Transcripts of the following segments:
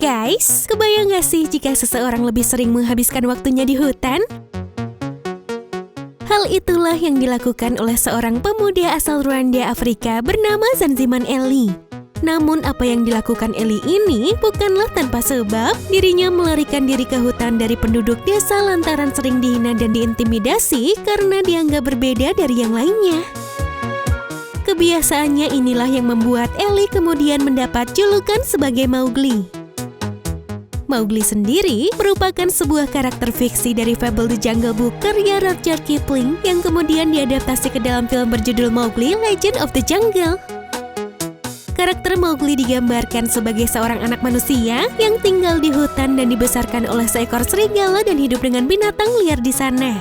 guys, kebayang gak sih jika seseorang lebih sering menghabiskan waktunya di hutan? Hal itulah yang dilakukan oleh seorang pemuda asal Rwanda, Afrika bernama Zanziman Eli. Namun apa yang dilakukan Eli ini bukanlah tanpa sebab. Dirinya melarikan diri ke hutan dari penduduk desa lantaran sering dihina dan diintimidasi karena dianggap berbeda dari yang lainnya. Kebiasaannya inilah yang membuat Eli kemudian mendapat julukan sebagai Mowgli. Mowgli sendiri merupakan sebuah karakter fiksi dari fabel The Jungle Book karya Rudyard Kipling yang kemudian diadaptasi ke dalam film berjudul Mowgli Legend of the Jungle. Karakter Mowgli digambarkan sebagai seorang anak manusia yang tinggal di hutan dan dibesarkan oleh seekor serigala dan hidup dengan binatang liar di sana.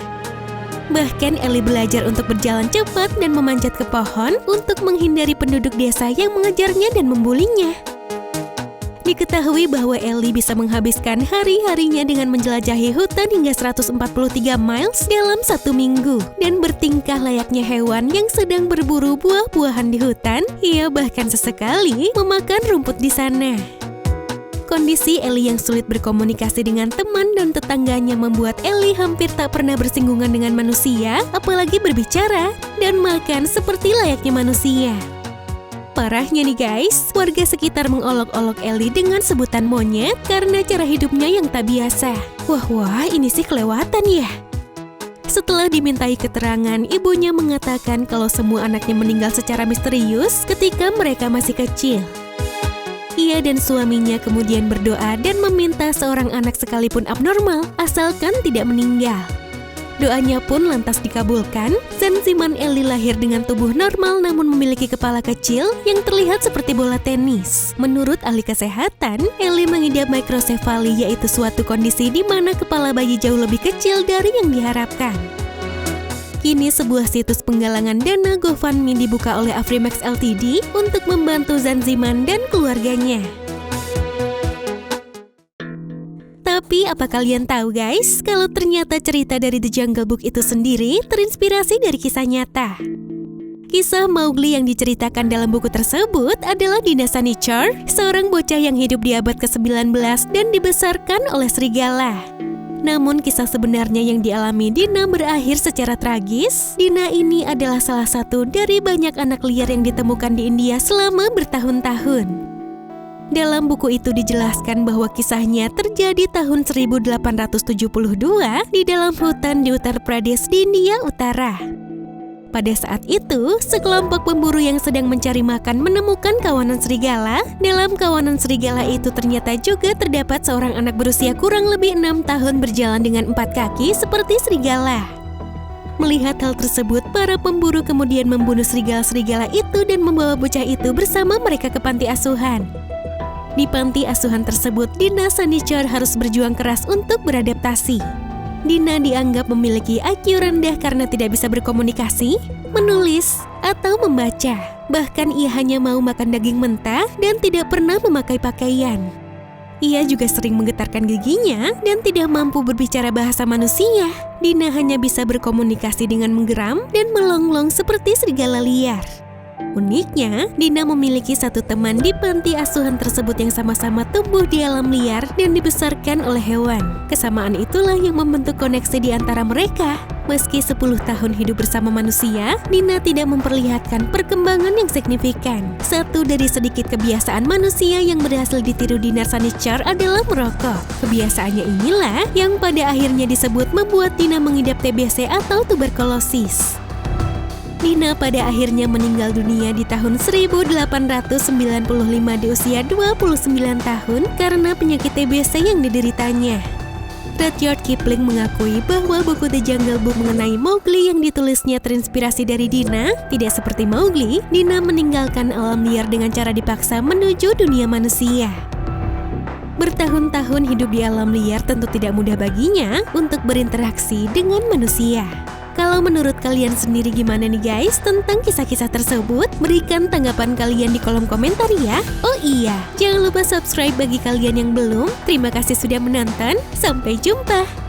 Bahkan Eli belajar untuk berjalan cepat dan memanjat ke pohon untuk menghindari penduduk desa yang mengejarnya dan membulinya. Diketahui bahwa Eli bisa menghabiskan hari-harinya dengan menjelajahi hutan hingga 143 miles dalam 1 minggu dan bertingkah layaknya hewan yang sedang berburu buah-buahan di hutan. Ia bahkan sesekali memakan rumput di sana. Kondisi Eli yang sulit berkomunikasi dengan teman dan tetangganya membuat Eli hampir tak pernah bersinggungan dengan manusia, apalagi berbicara dan makan seperti layaknya manusia. Parahnya nih guys, warga sekitar mengolok-olok Eli dengan sebutan monyet karena cara hidupnya yang tak biasa. Wah, ini sih kelewatan ya. Setelah dimintai keterangan, ibunya mengatakan kalau semua anaknya meninggal secara misterius ketika mereka masih kecil. Ia dan suaminya kemudian berdoa dan meminta seorang anak sekalipun abnormal, asalkan tidak meninggal. Doanya pun lantas dikabulkan. Zanziman Eli lahir dengan tubuh normal namun memiliki kepala kecil yang terlihat seperti bola tenis. Menurut ahli kesehatan, Eli mengidap microcephaly, yaitu suatu kondisi di mana kepala bayi jauh lebih kecil dari yang diharapkan. Kini sebuah situs penggalangan dana GoFundMe dibuka oleh Afrimax Ltd untuk membantu Zanziman dan keluarganya. Tapi apa kalian tahu guys, kalau ternyata cerita dari The Jungle Book itu sendiri terinspirasi dari kisah nyata. Kisah Mowgli yang diceritakan dalam buku tersebut adalah Dina Sanichar, seorang bocah yang hidup di abad ke-19 dan dibesarkan oleh serigala. Namun kisah sebenarnya yang dialami Dina berakhir secara tragis. Dina ini adalah salah satu dari banyak anak liar yang ditemukan di India selama bertahun-tahun. Dalam buku itu dijelaskan bahwa kisahnya terjadi tahun 1872 di dalam hutan di Uttar Pradesh di India Utara. Pada saat itu, sekelompok pemburu yang sedang mencari makan menemukan kawanan serigala. Dalam kawanan serigala itu ternyata juga terdapat seorang anak berusia kurang lebih 6 tahun berjalan dengan 4 kaki seperti serigala. Melihat hal tersebut, para pemburu kemudian membunuh serigala-serigala itu dan membawa bocah itu bersama mereka ke panti asuhan. Di panti asuhan tersebut, Dina Sanichar harus berjuang keras untuk beradaptasi. Dina dianggap memiliki IQ rendah karena tidak bisa berkomunikasi, menulis, atau membaca. Bahkan ia hanya mau makan daging mentah dan tidak pernah memakai pakaian. Ia juga sering menggetarkan giginya dan tidak mampu berbicara bahasa manusia. Dina hanya bisa berkomunikasi dengan menggeram dan melonglong seperti serigala liar. Uniknya, Dina memiliki satu teman di panti asuhan tersebut yang sama-sama tumbuh di alam liar dan dibesarkan oleh hewan. Kesamaan itulah yang membentuk koneksi di antara mereka. Meski 10 tahun hidup bersama manusia, Dina tidak memperlihatkan perkembangan yang signifikan. Satu dari sedikit kebiasaan manusia yang berhasil ditiru Dina Sanichar adalah merokok. Kebiasaannya inilah yang pada akhirnya disebut membuat Dina mengidap TBC atau tuberkulosis. Dina pada akhirnya meninggal dunia di tahun 1895 di usia 29 tahun karena penyakit TBC yang dideritanya. Rudyard Kipling mengakui bahwa buku The Jungle Book mengenai Mowgli yang ditulisnya terinspirasi dari Dina. Tidak seperti Mowgli, Dina meninggalkan alam liar dengan cara dipaksa menuju dunia manusia. Bertahun-tahun hidup di alam liar tentu tidak mudah baginya untuk berinteraksi dengan manusia. Kalau menurut kalian sendiri gimana nih guys tentang kisah-kisah tersebut? Berikan tanggapan kalian di kolom komentar ya. Oh iya, jangan lupa subscribe bagi kalian yang belum. Terima kasih sudah menonton. Sampai jumpa.